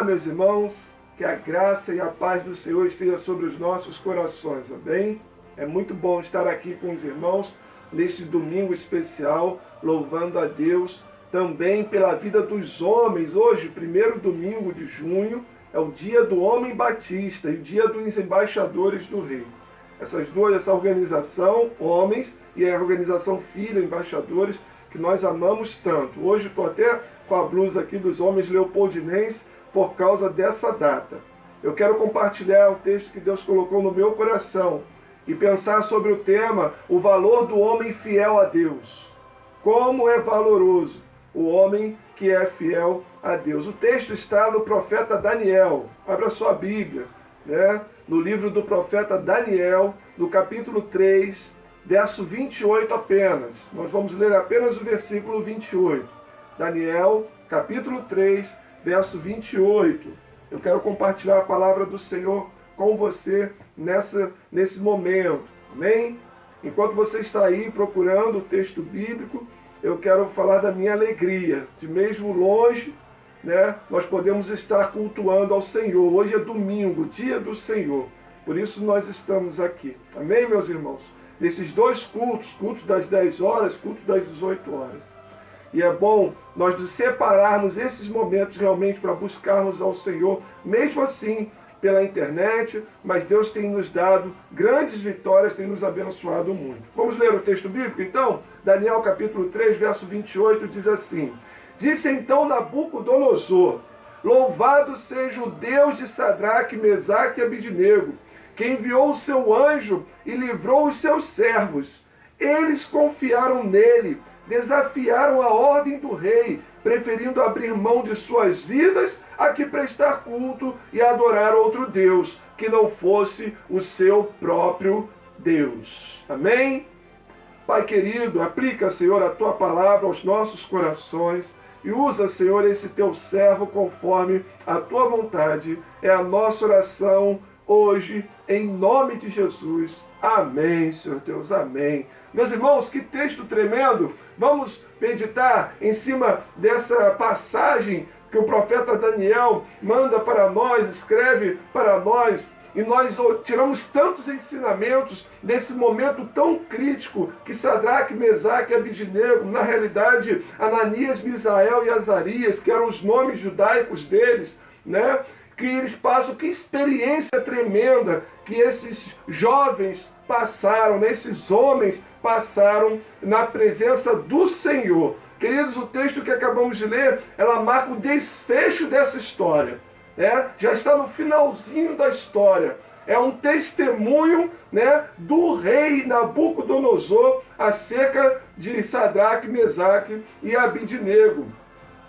Olá, meus irmãos, que a graça e a paz do Senhor esteja sobre os nossos corações, amém? É muito bom estar aqui com os irmãos neste domingo especial, louvando a Deus também pela vida dos homens. Hoje, primeiro domingo de junho, é o dia do homem batista e o dia dos embaixadores do rei. Essa organização, homens, e a organização filha, embaixadores, que nós amamos tanto. Hoje estou até com a blusa aqui dos homens leopoldinenses por causa dessa data. Eu quero compartilhar o texto que Deus colocou no meu coração e pensar sobre o tema, o valor do homem fiel a Deus. Como é valoroso o homem que é fiel a Deus. O texto está no profeta Daniel. Abra sua Bíblia, né? No livro do profeta Daniel, no capítulo 3, verso 28 apenas. Nós vamos ler apenas o versículo 28. Daniel, capítulo 3, verso 28. Eu quero compartilhar a palavra do Senhor com você nesse momento. Amém? Enquanto você está aí procurando o texto bíblico, eu quero falar da minha alegria, de mesmo longe, né, nós podemos estar cultuando ao Senhor. Hoje é domingo, dia do Senhor. Por isso nós estamos aqui. Amém, meus irmãos? Nesses dois cultos, culto das 10 horas, culto das 18 horas. E é bom nós nos separarmos esses momentos realmente para buscarmos ao Senhor, mesmo assim, pela internet, mas Deus tem nos dado grandes vitórias, tem nos abençoado muito. Vamos ler o texto bíblico, então? Daniel capítulo 3, verso 28, diz assim: Disse então Nabucodonosor: Louvado seja o Deus de Sadraque, Mesaque e Abidnego, que enviou o seu anjo e livrou os seus servos. Eles confiaram nele, desafiaram a ordem do rei, preferindo abrir mão de suas vidas a que prestar culto e adorar outro Deus, que não fosse o seu próprio Deus. Amém? Pai querido, aplica, Senhor, a Tua palavra aos nossos corações e usa, Senhor, esse Teu servo conforme a Tua vontade. É a nossa oração hoje, em nome de Jesus. Amém, Senhor Deus, amém. Meus irmãos, que texto tremendo! Vamos meditar em cima dessa passagem que o profeta Daniel manda para nós, escreve para nós, e nós tiramos tantos ensinamentos desse momento tão crítico que Sadraque, Mesaque e Abidnego, na realidade, Ananias, Misael e Azarias, que eram os nomes judaicos deles, né? Que eles passam, que experiência tremenda que esses jovens passaram, né? Esses homens passaram na presença do Senhor. Queridos, o texto que acabamos de ler, ela marca o desfecho dessa história, né? Já está no finalzinho da história. É um testemunho, né, do rei Nabucodonosor acerca de Sadraque, Mesaque e Abidnego.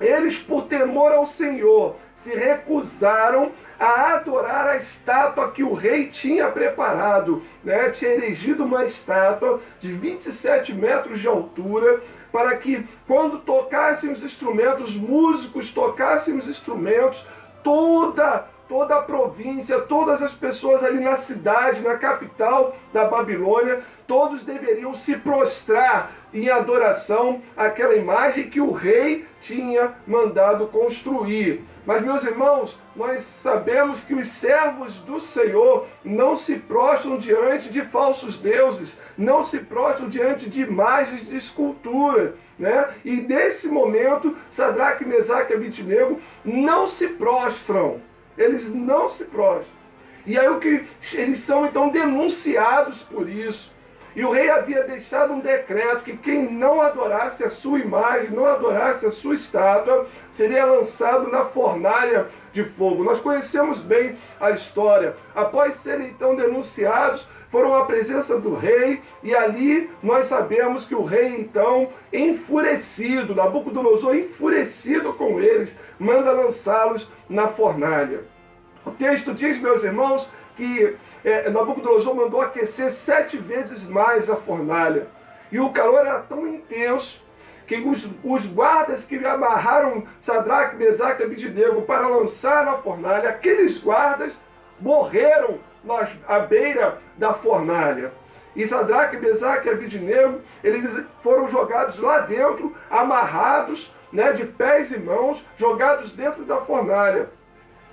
Eles, por temor ao Senhor, se recusaram a adorar a estátua que o rei tinha preparado, né? Tinha erigido uma estátua de 27 metros de altura, para que quando tocassem os instrumentos, os músicos tocassem os instrumentos, toda a província, todas as pessoas ali na cidade, na capital da Babilônia, todos deveriam se prostrar em adoração àquela imagem que o rei tinha mandado construir. Mas, meus irmãos, nós sabemos que os servos do Senhor não se prostram diante de falsos deuses, não se prostram diante de imagens de escultura, né? E nesse momento, Sadraque, Mesaque e Abidnego não se prostram. Eles não se prostram. E aí eles são então denunciados por isso. E o rei havia deixado um decreto que quem não adorasse a sua imagem, não adorasse a sua estátua, seria lançado na fornalha de fogo. Nós conhecemos bem a história. Após serem então denunciados, foram à presença do rei, e ali nós sabemos que o rei então, enfurecido, Nabucodonosor enfurecido com eles, manda lançá-los na fornalha. O texto diz, meus irmãos, que Nabucodonosor mandou aquecer 7 vezes mais a fornalha. E o calor era tão intenso que os guardas que amarraram Sadraque, Mesaque e Abidnego para lançar na fornalha, aqueles guardas morreram à beira da fornalha. E Sadraque, Mesaque e Abidnego, eles foram jogados lá dentro, amarrados, né, de pés e mãos, jogados dentro da fornalha.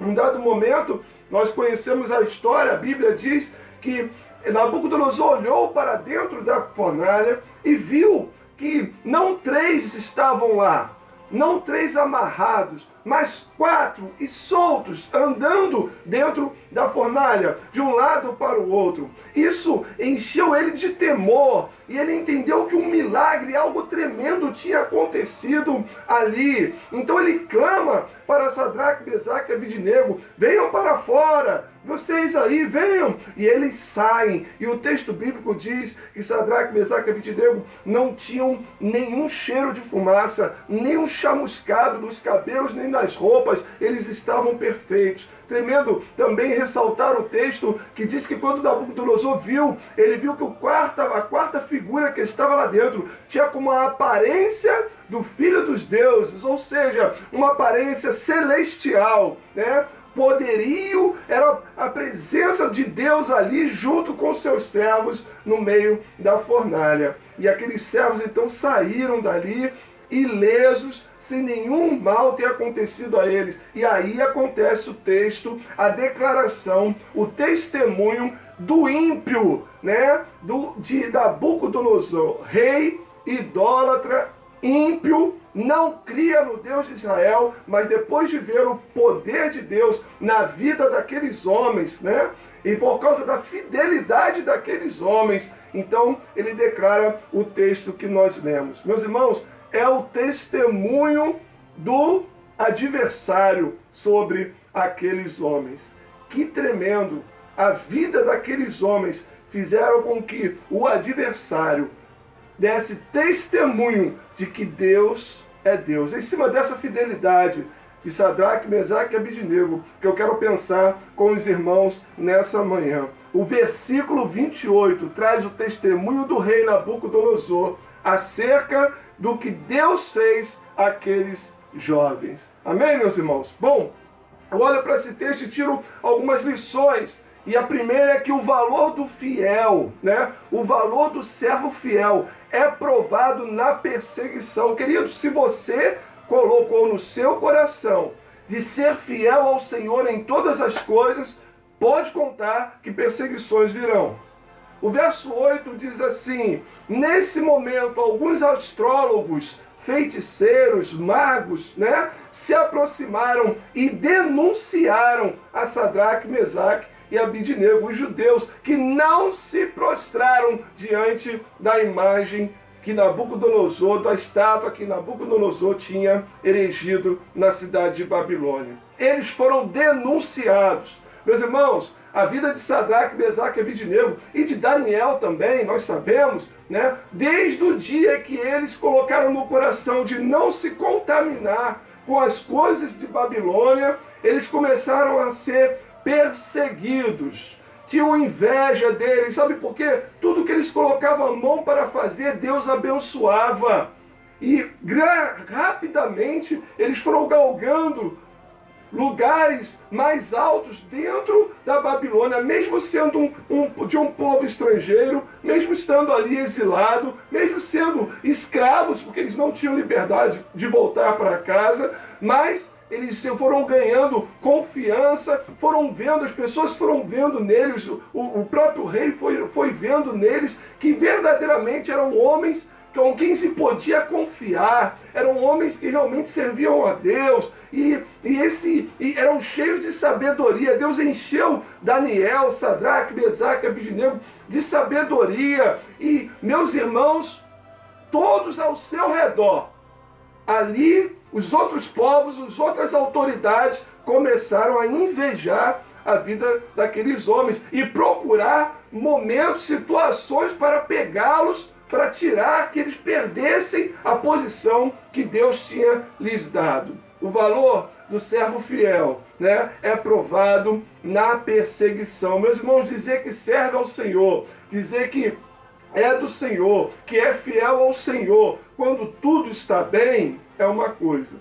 Em dado momento, nós conhecemos a história, a Bíblia diz que Nabucodonosor olhou para dentro da fornalha e viu que não 3 estavam lá, não 3 amarrados, mas 4 e soltos, andando dentro da fornalha, de um lado para o outro. Isso encheu ele de temor, e ele entendeu que um milagre, algo tremendo tinha acontecido ali. Então ele clama para Sadraque, Mesaque e Abidnego: venham para fora, vocês aí, venham. E eles saem, e o texto bíblico diz que Sadraque, Mesaque e Abidnego não tinham nenhum cheiro de fumaça, nem um chamuscado nos cabelos, nem nas roupas, eles estavam perfeitos. Tremendo também ressaltar o texto que diz que quando Nabucodonosor viu, ele viu que a quarta figura que estava lá dentro tinha como a aparência do Filho dos Deuses, ou seja, uma aparência celestial, né? Poderio, era a presença de Deus ali junto com seus servos no meio da fornalha. E aqueles servos então saíram dali ilesos, sem nenhum mal ter acontecido a eles. E aí acontece o texto, a declaração, o testemunho do ímpio, né? De Nabucodonosor, rei idólatra, ímpio, não cria no Deus de Israel, mas depois de ver o poder de Deus na vida daqueles homens, né? E por causa da fidelidade daqueles homens, então ele declara o texto que nós lemos. Meus irmãos, é o testemunho do adversário sobre aqueles homens. Que tremendo! A vida daqueles homens fizeram com que o adversário desse testemunho de que Deus é Deus. Em cima dessa fidelidade de Sadraque, Mesaque e Abidnego, que eu quero pensar com os irmãos nessa manhã. O versículo 28 traz o testemunho do rei Nabucodonosor acerca do que Deus fez àqueles jovens. Amém, meus irmãos? Bom, eu olho para esse texto e tiro algumas lições. E a primeira é que o valor do fiel, né? O valor do servo fiel é provado na perseguição. Queridos, se você colocou no seu coração de ser fiel ao Senhor em todas as coisas, pode contar que perseguições virão. O verso 8 diz assim: nesse momento, alguns astrólogos, feiticeiros, magos, né, se aproximaram e denunciaram a Sadraque, Mesaque e Abidnego, os judeus, que não se prostraram diante da imagem que Nabucodonosor, da estátua que Nabucodonosor tinha erigido na cidade de Babilônia. Eles foram denunciados. Meus irmãos, a vida de Sadraque, Mesaque e Abidnego e de Daniel também, nós sabemos, né? Desde o dia que eles colocaram no coração de não se contaminar com as coisas de Babilônia, eles começaram a ser perseguidos. Tinham inveja deles, sabe por quê? Tudo que eles colocavam a mão para fazer, Deus abençoava. E rapidamente eles foram galgando lugares mais altos dentro da Babilônia, mesmo sendo de um povo estrangeiro, mesmo estando ali exilado, mesmo sendo escravos, porque eles não tinham liberdade de voltar para casa, mas eles foram ganhando confiança, foram vendo, as pessoas foram vendo neles, o próprio rei foi vendo neles que verdadeiramente eram homens com quem se podia confiar, eram homens que realmente serviam a Deus, e eram cheios de sabedoria. Deus encheu Daniel, Sadraque, Mesaque e Abidnego de sabedoria, e meus irmãos, todos ao seu redor, ali os outros povos, as outras autoridades começaram a invejar a vida daqueles homens e procurar momentos, situações para pegá-los, para tirar que eles perdessem a posição que Deus tinha lhes dado. O valor do servo fiel, né, é provado na perseguição. Meus irmãos, dizer que serve ao Senhor, dizer que é do Senhor, que é fiel ao Senhor, quando tudo está bem, é uma coisa.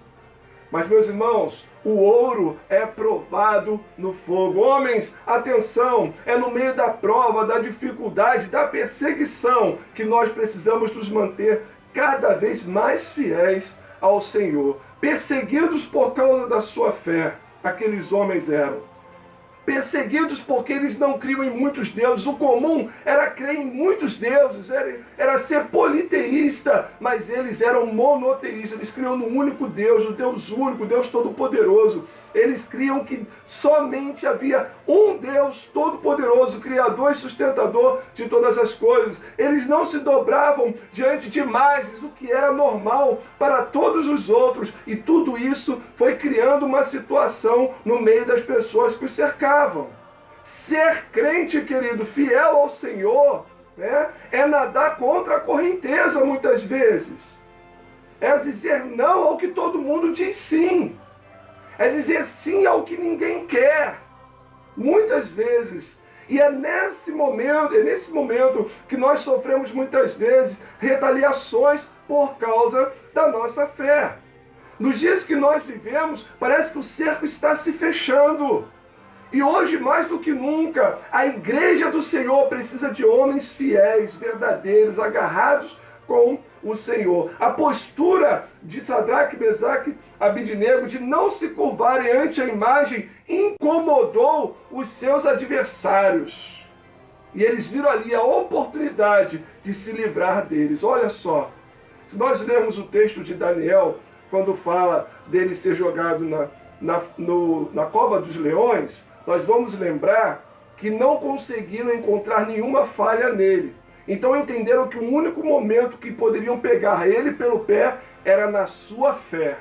Mas, meus irmãos, o ouro é provado no fogo. Homens, atenção, é no meio da prova, da dificuldade, da perseguição que nós precisamos nos manter cada vez mais fiéis ao Senhor. Perseguidos por causa da sua fé, aqueles homens eram. Perseguidos porque eles não criam em muitos deuses. O comum era crer em muitos deuses, era ser politeísta, mas eles eram monoteístas. Eles criam no único Deus, o Deus único, o Deus todo-poderoso. Eles criam que somente havia um Deus todo-poderoso, criador e sustentador de todas as coisas. Eles não se dobravam diante de imagens, o que era normal para todos os outros. E tudo isso foi criando uma situação no meio das pessoas que os cercavam. Ser crente, querido, fiel ao Senhor, né, é nadar contra a correnteza muitas vezes. É dizer não ao que todo mundo diz sim. É dizer sim ao que ninguém quer. Muitas vezes. E é nesse momento que nós sofremos muitas vezes retaliações por causa da nossa fé. Nos dias que nós vivemos, parece que o cerco está se fechando. E hoje, mais do que nunca, a igreja do Senhor precisa de homens fiéis, verdadeiros, agarrados com o Senhor. A postura de Sadraque, Mesaque, Abidnego de não se curvarem ante a imagem incomodou os seus adversários. E eles viram ali a oportunidade de se livrar deles. Olha só, se nós lermos o texto de Daniel, quando fala dele ser jogado na cova dos leões, nós vamos lembrar que não conseguiram encontrar nenhuma falha nele. Então entenderam que o único momento que poderiam pegar ele pelo pé era na sua fé.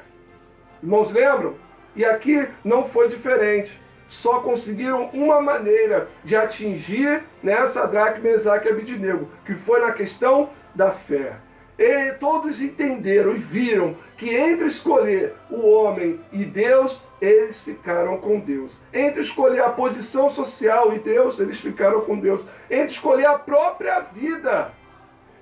Irmãos, lembram? E aqui não foi diferente. Só conseguiram uma maneira de atingir Sadraque, Mesaque e Abidnego, que foi na questão da fé. E todos entenderam e viram que entre escolher o homem e Deus, eles ficaram com Deus. Entre escolher a posição social e Deus, eles ficaram com Deus. Entre escolher a própria vida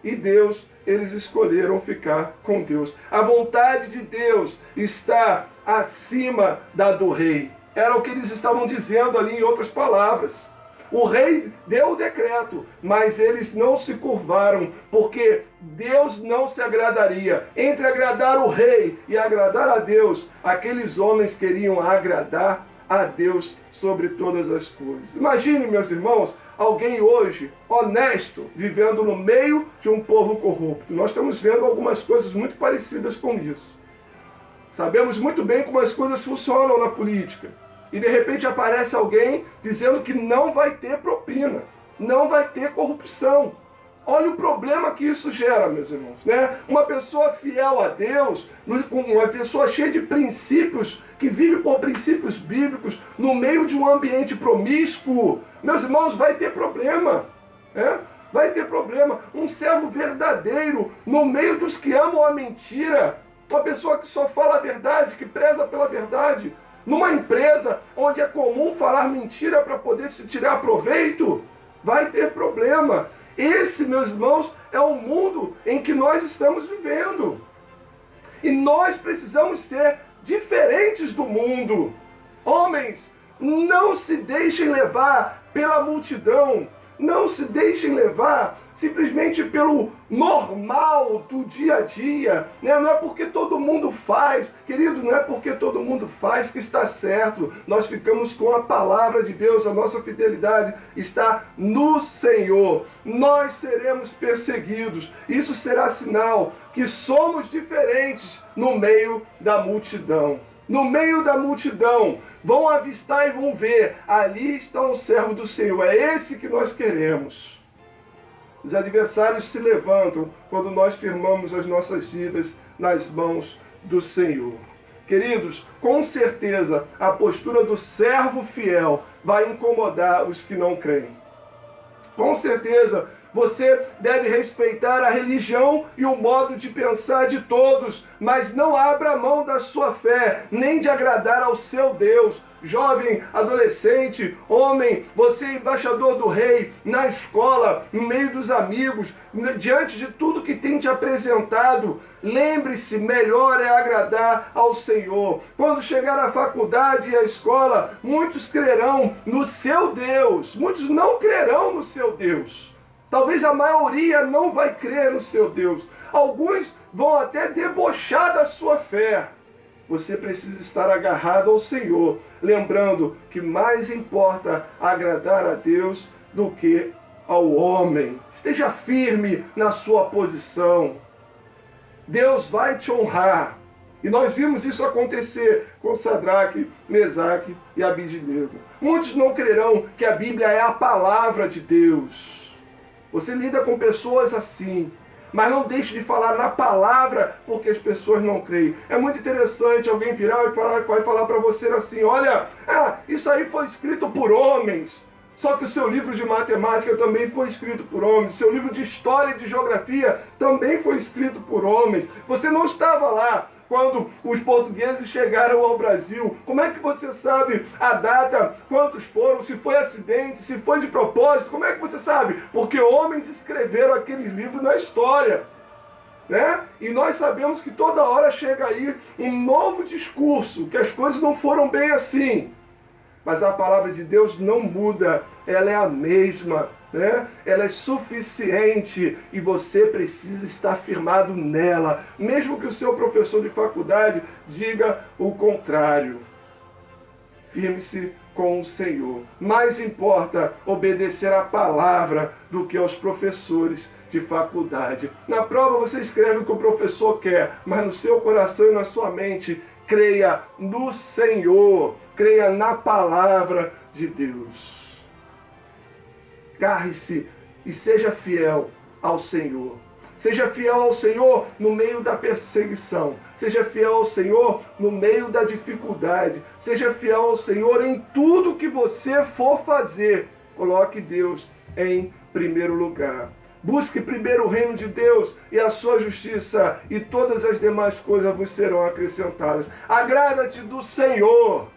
e Deus, eles escolheram ficar com Deus. A vontade de Deus está acima da do rei. Era o que eles estavam dizendo ali em outras palavras. O rei deu o decreto, mas eles não se curvaram, porque Deus não se agradaria. Entre agradar o rei e agradar a Deus, aqueles homens queriam agradar a Deus sobre todas as coisas. Imagine, meus irmãos, alguém hoje honesto vivendo no meio de um povo corrupto. Nós estamos vendo algumas coisas muito parecidas com isso. Sabemos muito bem como as coisas funcionam na política. E de repente aparece alguém dizendo que não vai ter propina, não vai ter corrupção. Olha o problema que isso gera, meus irmãos, né? Uma pessoa fiel a Deus, uma pessoa cheia de princípios, que vive por princípios bíblicos, no meio de um ambiente promíscuo, meus irmãos, vai ter problema, né? Vai ter problema. Um servo verdadeiro, no meio dos que amam a mentira, uma pessoa que só fala a verdade, que preza pela verdade, numa empresa onde é comum falar mentira para poder se tirar proveito, vai ter problema. Esse, meus irmãos, é o mundo em que nós estamos vivendo. E nós precisamos ser diferentes do mundo. Homens, não se deixem levar pela multidão. Não se deixem levar simplesmente pelo normal do dia a dia. Não é porque todo mundo faz, querido, não é porque todo mundo faz que está certo. Nós ficamos com a palavra de Deus, a nossa fidelidade está no Senhor. Nós seremos perseguidos. Isso será sinal que somos diferentes no meio da multidão. No meio da multidão, vão avistar e vão ver, ali está um servo do Senhor, é esse que nós queremos. Os adversários se levantam quando nós firmamos as nossas vidas nas mãos do Senhor. Queridos, com certeza a postura do servo fiel vai incomodar os que não creem. Com certeza você deve respeitar a religião e o modo de pensar de todos, mas não abra mão da sua fé, nem de agradar ao seu Deus. Jovem, adolescente, homem, você é embaixador do rei, na escola, no meio dos amigos, diante de tudo que tem te apresentado, lembre-se, melhor é agradar ao Senhor. Quando chegar à faculdade e à escola, muitos crerão no seu Deus, muitos não crerão no seu Deus. Talvez a maioria não vai crer no seu Deus. Alguns vão até debochar da sua fé. você precisa estar agarrado ao Senhor, lembrando que mais importa agradar a Deus do que ao homem. Esteja firme na sua posição. Deus vai te honrar. E nós vimos isso acontecer com Sadraque, Mesaque e Abidnego. Muitos não crerão que a Bíblia é a palavra de Deus. Você lida com pessoas assim, mas não deixe de falar na palavra, porque as pessoas não creem. É muito interessante alguém virar e vai falar para você assim, olha, isso aí foi escrito por homens. Só que o seu livro de matemática também foi escrito por homens. Seu livro de história e de geografia também foi escrito por homens. Você não estava lá quando os portugueses chegaram ao Brasil. Como é que você sabe a data, quantos foram, se foi acidente, se foi de propósito? Como é que você sabe? Porque homens escreveram aqueles livros na história. Né? E nós sabemos que toda hora chega aí um novo discurso, que as coisas não foram bem assim. Mas a palavra de Deus não muda, ela é a mesma, né? Ela é suficiente e você precisa estar firmado nela, mesmo que o seu professor de faculdade diga o contrário. Firme-se com o Senhor. Mais importa obedecer à palavra do que aos professores de faculdade. Na prova você escreve o que o professor quer, mas no seu coração e na sua mente, creia no Senhor, creia na palavra de Deus. Agarre-se e seja fiel ao Senhor. Seja fiel ao Senhor no meio da perseguição. Seja fiel ao Senhor no meio da dificuldade. Seja fiel ao Senhor em tudo que você for fazer. Coloque Deus em primeiro lugar. Busque primeiro o reino de Deus e a sua justiça, e todas as demais coisas vos serão acrescentadas. Agrada-te do Senhor,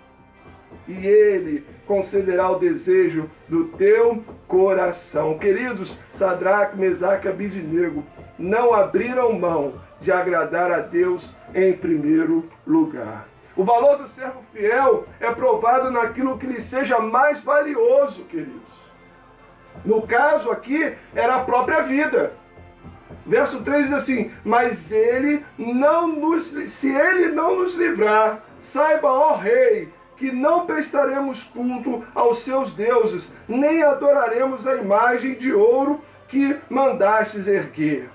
e Ele concederá o desejo do teu coração. Queridos, Sadraque, Mesaque e Abidnego não abriram mão de agradar a Deus em primeiro lugar. O valor do servo fiel é provado naquilo que lhe seja mais valioso, queridos. No caso aqui, era a própria vida. Verso 3 diz assim, mas se ele não nos livrar, saiba, ó rei, que não prestaremos culto aos seus deuses, nem adoraremos a imagem de ouro que mandastes erguer.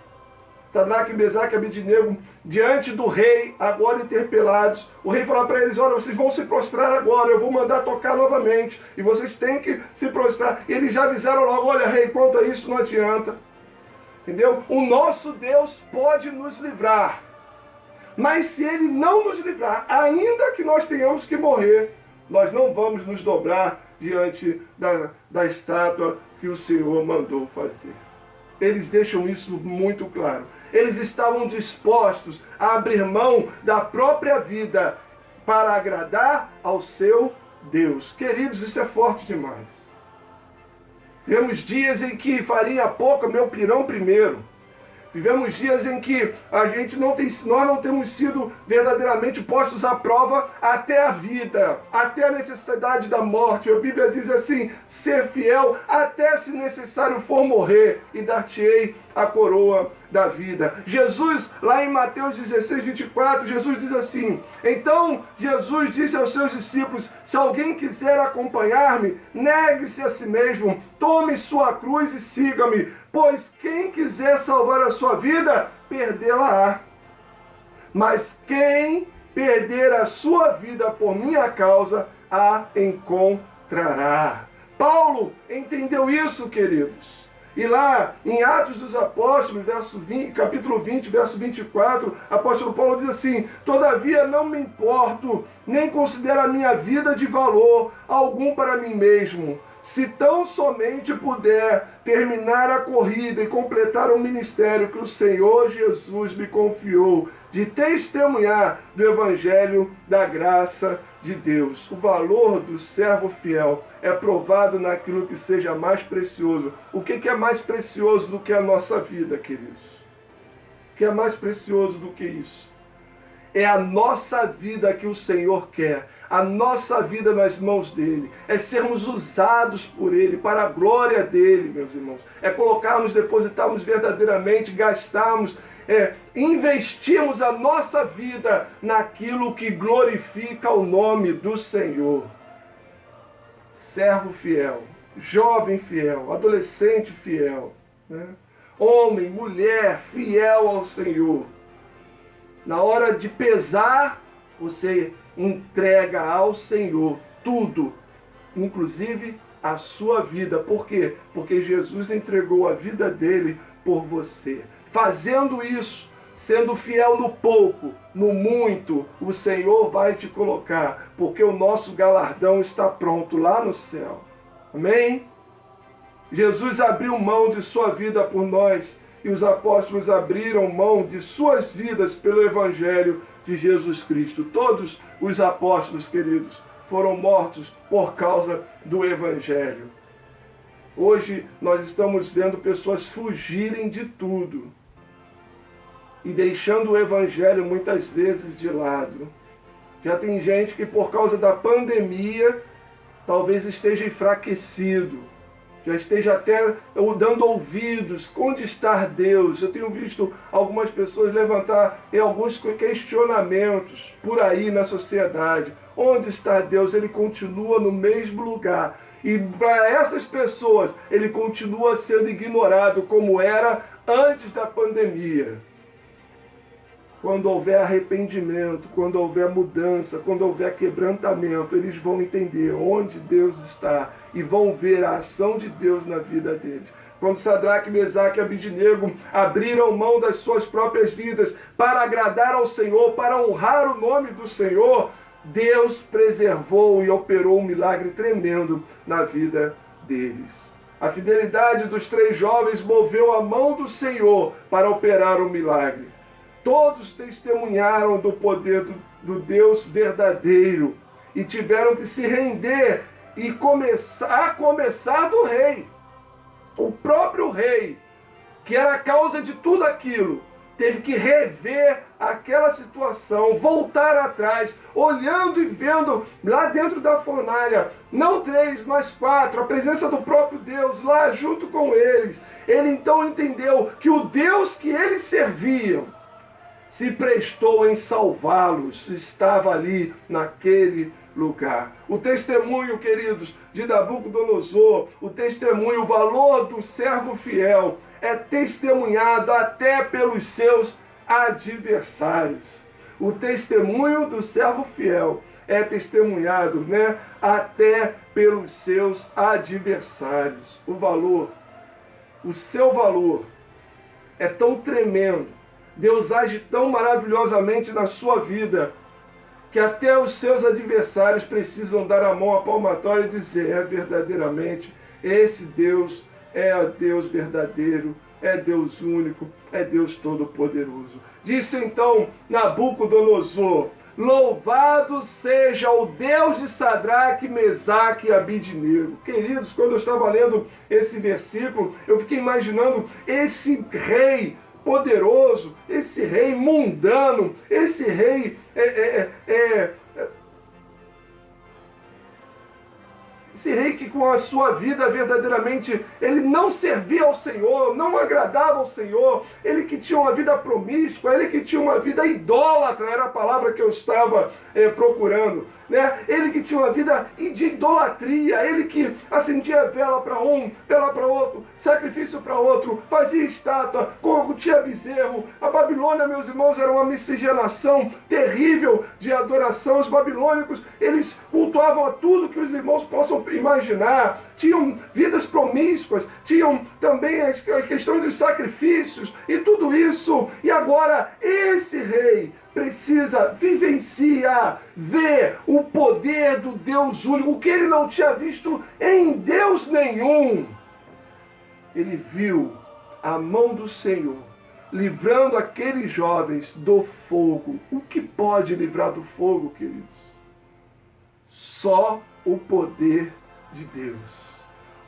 Sadraque, Mesaque e Abidnego, diante do rei, agora interpelados, o rei falou para eles, olha, vocês vão se prostrar agora, eu vou mandar tocar novamente, e vocês têm que se prostrar. E eles já avisaram logo, olha rei, quanto a isso não adianta. Entendeu? O nosso Deus pode nos livrar. Mas se Ele não nos livrar, ainda que nós tenhamos que morrer, nós não vamos nos dobrar diante da estátua que o Senhor mandou fazer. Eles deixam isso muito claro. Eles estavam dispostos a abrir mão da própria vida para agradar ao seu Deus. Queridos, isso é forte demais. Vivemos dias em que farinha pouca, meu pirão primeiro. Vivemos dias em que nós não temos sido verdadeiramente postos à prova até a vida, até a necessidade da morte. A Bíblia diz assim, ser fiel até se necessário for morrer, e dar-te-ei a coroa da vida. Jesus, lá em Mateus 16, 24, Jesus diz assim, então Jesus disse aos seus discípulos, se alguém quiser acompanhar-me, negue-se a si mesmo, tome sua cruz e siga-me, pois quem quiser salvar a sua vida, perdê-la-á. Mas quem perder a sua vida por minha causa, a encontrará. Paulo entendeu isso, queridos. E lá, em Atos dos Apóstolos, capítulo 20, verso 24, apóstolo Paulo diz assim, todavia não me importo, nem considero a minha vida de valor algum para mim mesmo, se tão somente puder terminar a corrida e completar o ministério que o Senhor Jesus me confiou, de testemunhar do Evangelho da graça de Deus. O valor do servo fiel é provado naquilo que seja mais precioso. O que é mais precioso do que a nossa vida, queridos? O que é mais precioso do que isso? É a nossa vida que o Senhor quer. A nossa vida nas mãos dele. É sermos usados por ele, para a glória dele, meus irmãos. É colocarmos, depositarmos verdadeiramente, gastarmos investirmos a nossa vida naquilo que glorifica o nome do Senhor. Servo fiel, jovem fiel, adolescente fiel, né? Homem, mulher fiel ao Senhor. Na hora de pesar, você entrega ao Senhor tudo, inclusive a sua vida. Por quê? Porque Jesus entregou a vida dele por você. Fazendo isso, sendo fiel no pouco, no muito, o Senhor vai te colocar, porque o nosso galardão está pronto lá no céu. Amém? Jesus abriu mão de sua vida por nós e os apóstolos abriram mão de suas vidas pelo Evangelho de Jesus Cristo. Todos os apóstolos, queridos, foram mortos por causa do Evangelho. Hoje nós estamos vendo pessoas fugirem de tudo e deixando o Evangelho muitas vezes de lado. Já tem gente que por causa da pandemia talvez esteja enfraquecido, já esteja até dando ouvidos, onde está Deus? Eu tenho visto algumas pessoas levantar alguns questionamentos por aí na sociedade. Onde está Deus? Ele continua no mesmo lugar. E para essas pessoas, ele continua sendo ignorado como era antes da pandemia. Quando houver arrependimento, quando houver mudança, quando houver quebrantamento, eles vão entender onde Deus está e vão ver a ação de Deus na vida deles. Quando Sadraque, Mesaque e Abidnego abriram mão das suas próprias vidas para agradar ao Senhor, para honrar o nome do Senhor, Deus preservou e operou um milagre tremendo na vida deles. A fidelidade dos 3 jovens moveu a mão do Senhor para operar o milagre. Todos testemunharam do poder do Deus verdadeiro e tiveram que se render e a começar do rei. O próprio rei, que era a causa de tudo aquilo, teve que rever aquela situação, voltar atrás, olhando e vendo lá dentro da fornalha, não 3, mas 4, a presença do próprio Deus lá junto com eles. Ele então entendeu que o Deus que eles serviam se prestou em salvá-los, estava ali naquele lugar. O testemunho, queridos, de Nabucodonosor, o testemunho, o valor do servo fiel é testemunhado até pelos seus adversários. O testemunho do servo fiel é testemunhado, até pelos seus adversários. O valor, o seu valor é tão tremendo, Deus age tão maravilhosamente na sua vida, que até os seus adversários precisam dar a mão à palmatória e dizer: verdadeiramente, esse Deus é Deus verdadeiro, é Deus único, é Deus todo-poderoso. Disse então Nabucodonosor: louvado seja o Deus de Sadraque, Mesaque e Abidnego. Queridos, quando eu estava lendo esse versículo, eu fiquei imaginando esse rei poderoso, esse rei mundano, esse rei esse rei que com a sua vida verdadeiramente ele não servia ao Senhor, não agradava ao Senhor, ele que tinha uma vida promíscua, ele que tinha uma vida idólatra, era a palavra que eu estava procurando, ele que tinha uma vida de idolatria, ele que acendia vela para um, vela para outro, sacrifício para outro, fazia estátua, tinha bezerro. A Babilônia, meus irmãos, era uma miscigenação terrível de adoração. Os babilônicos, eles cultuavam a tudo que os irmãos possam imaginar, tinham vidas promíscuas, tinham também a questão dos sacrifícios e tudo isso. E agora esse rei precisa vivenciar, ver o poder do Deus único, o que ele não tinha visto em Deus nenhum. Ele viu a mão do Senhor livrando aqueles jovens do fogo. O que pode livrar do fogo, queridos? Só o poder de Deus.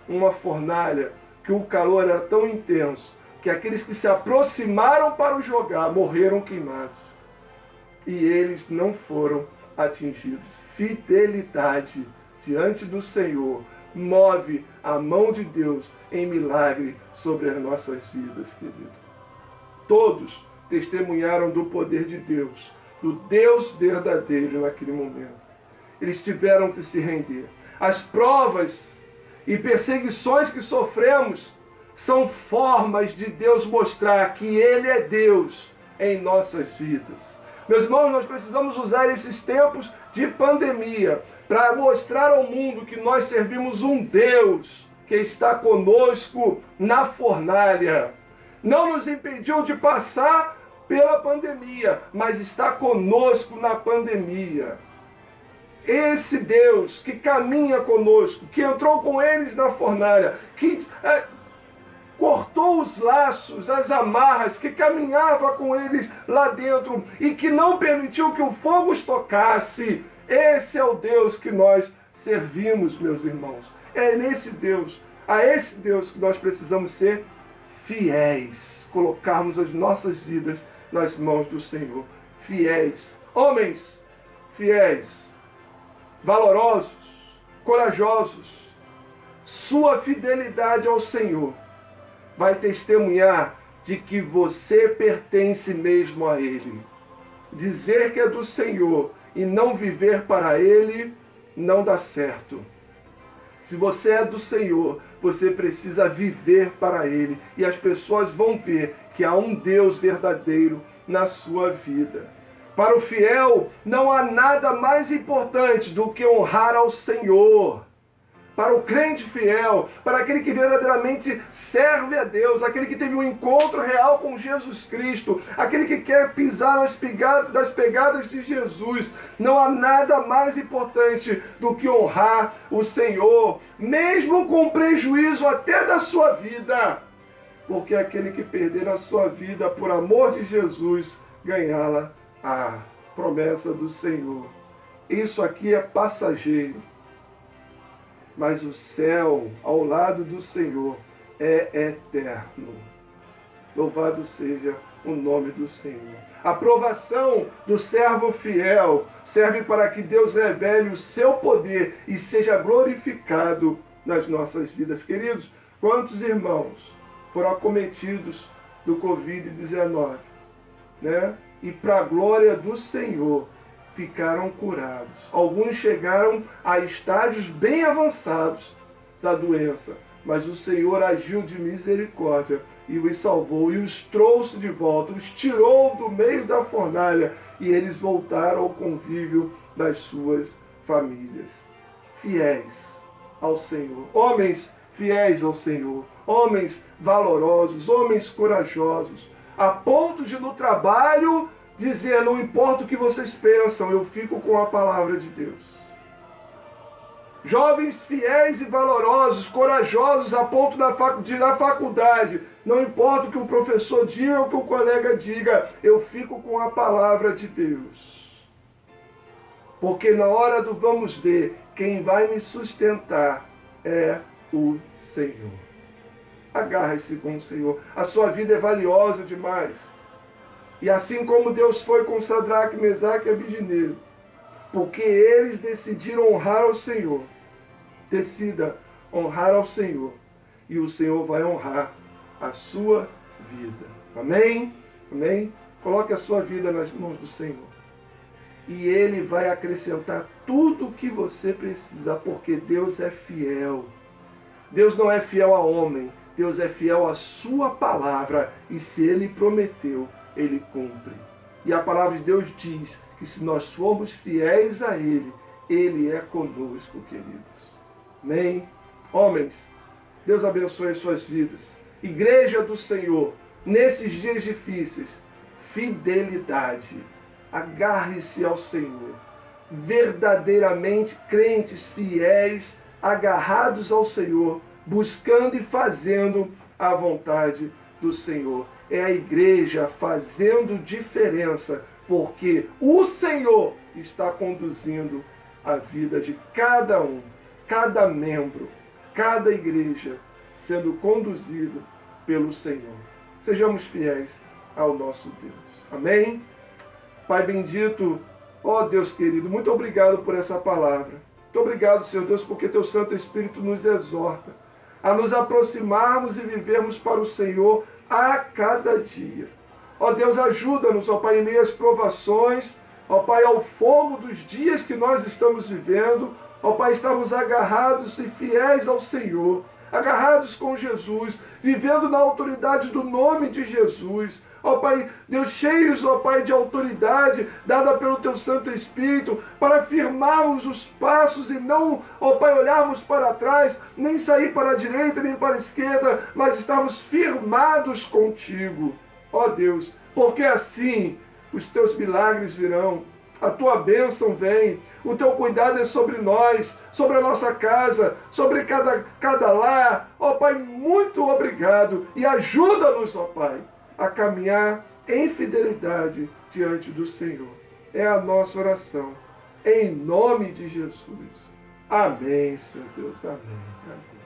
Uma fornalha que o calor era tão intenso que aqueles que se aproximaram para o jogar morreram queimados. E eles não foram atingidos. Fidelidade diante do Senhor move a mão de Deus em milagre sobre as nossas vidas, querido. Todos testemunharam do poder de Deus, do Deus verdadeiro naquele momento. Eles tiveram que se render. As provas e perseguições que sofremos são formas de Deus mostrar que Ele é Deus em nossas vidas. Meus irmãos, nós precisamos usar esses tempos de pandemia para mostrar ao mundo que nós servimos um Deus que está conosco na fornalha. Não nos impediu de passar pela pandemia, mas está conosco na pandemia. Esse Deus que caminha conosco, que entrou com eles na fornalha, que cortou os laços, as amarras, que caminhava com eles lá dentro e que não permitiu que o fogo os tocasse. Esse é o Deus que nós servimos, meus irmãos. É nesse Deus, a esse Deus que nós precisamos ser fiéis, colocarmos as nossas vidas nas mãos do Senhor. Fiéis, homens fiéis, valorosos, corajosos. Sua fidelidade ao Senhor vai testemunhar de que você pertence mesmo a Ele. Dizer que é do Senhor e não viver para Ele não dá certo. Se você é do Senhor, você precisa viver para Ele. E as pessoas vão ver que há um Deus verdadeiro na sua vida. Para o fiel, não há nada mais importante do que honrar ao Senhor. Para o crente fiel, para aquele que verdadeiramente serve a Deus, aquele que teve um encontro real com Jesus Cristo, aquele que quer pisar nas pegadas de Jesus, não há nada mais importante do que honrar o Senhor, mesmo com prejuízo até da sua vida, porque aquele que perder a sua vida por amor de Jesus, ganhá-la, a promessa do Senhor. Isso aqui é passageiro. Mas o céu ao lado do Senhor é eterno. Louvado seja o nome do Senhor. A aprovação do servo fiel serve para que Deus revele o seu poder e seja glorificado nas nossas vidas. Queridos, quantos irmãos foram acometidos do Covid-19, né? E para a glória do Senhor, ficaram curados. Alguns chegaram a estágios bem avançados da doença, mas o Senhor agiu de misericórdia e os salvou e os trouxe de volta, os tirou do meio da fornalha e eles voltaram ao convívio das suas famílias. Fiéis ao Senhor, homens fiéis ao Senhor, homens valorosos, homens corajosos, a ponto de no trabalho dizer, não importa o que vocês pensam, eu fico com a palavra de Deus. Jovens fiéis e valorosos, corajosos a ponto de ir na faculdade, não importa o que o professor diga ou o que o colega diga, eu fico com a palavra de Deus. Porque na hora do vamos ver, quem vai me sustentar é o Senhor. Agarre-se com o Senhor. A sua vida é valiosa demais. E assim como Deus foi com Sadraque, Mesaque e Abidnego, porque eles decidiram honrar ao Senhor, decida honrar ao Senhor, e o Senhor vai honrar a sua vida. Amém? Amém? Coloque a sua vida nas mãos do Senhor. E Ele vai acrescentar tudo o que você precisa, porque Deus é fiel. Deus não é fiel a homem, Deus é fiel à sua palavra, e se Ele prometeu, Ele cumpre. E a palavra de Deus diz que se nós formos fiéis a Ele, Ele é conosco, queridos. Amém? Homens, Deus abençoe as suas vidas. Igreja do Senhor, nesses dias difíceis, fidelidade. Agarre-se ao Senhor. Verdadeiramente crentes fiéis, agarrados ao Senhor, buscando e fazendo a vontade do Senhor. É a igreja fazendo diferença, porque o Senhor está conduzindo a vida de cada um, cada membro, cada igreja, sendo conduzido pelo Senhor. Sejamos fiéis ao nosso Deus. Amém? Pai bendito, ó Deus querido, muito obrigado por essa palavra. Muito obrigado, Senhor Deus, porque Teu Santo Espírito nos exorta a nos aproximarmos e vivermos para o Senhor a cada dia. Ó Deus, ajuda-nos, ó Pai, em meio às provações, ó Pai, ao fogo dos dias que nós estamos vivendo, ó Pai, estamos agarrados e fiéis ao Senhor, agarrados com Jesus, vivendo na autoridade do nome de Jesus. Ó Pai, Deus, cheios, ó Pai, de autoridade dada pelo Teu Santo Espírito, para firmarmos os passos e não, ó Pai, olharmos para trás, nem sair para a direita, nem para a esquerda, mas estarmos firmados contigo. Ó Deus, porque assim os Teus milagres virão, a Tua bênção vem, o Teu cuidado é sobre nós, sobre a nossa casa, sobre cada lar. Ó Pai, muito obrigado e ajuda-nos, ó Pai, a caminhar em fidelidade diante do Senhor. É a nossa oração, em nome de Jesus. Amém, Senhor Deus. Amém. Amém.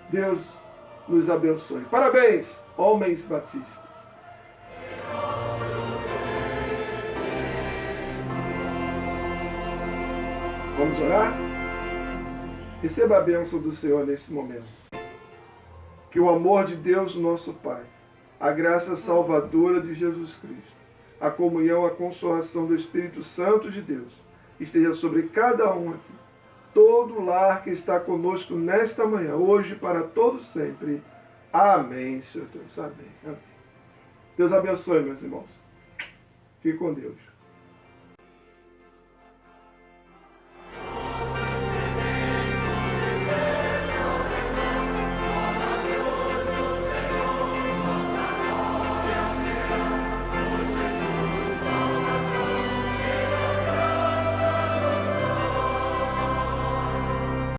Deus nos abençoe. Parabéns, homens batistas. Vamos orar? Receba a bênção do Senhor nesse momento. Que o amor de Deus, nosso Pai, a graça salvadora de Jesus Cristo, a comunhão, a consolação do Espírito Santo de Deus, esteja sobre cada um aqui. Todo lar que está conosco nesta manhã, hoje para todos sempre. Amém, Senhor Deus. Amém. Amém. Deus abençoe, meus irmãos. Fique com Deus.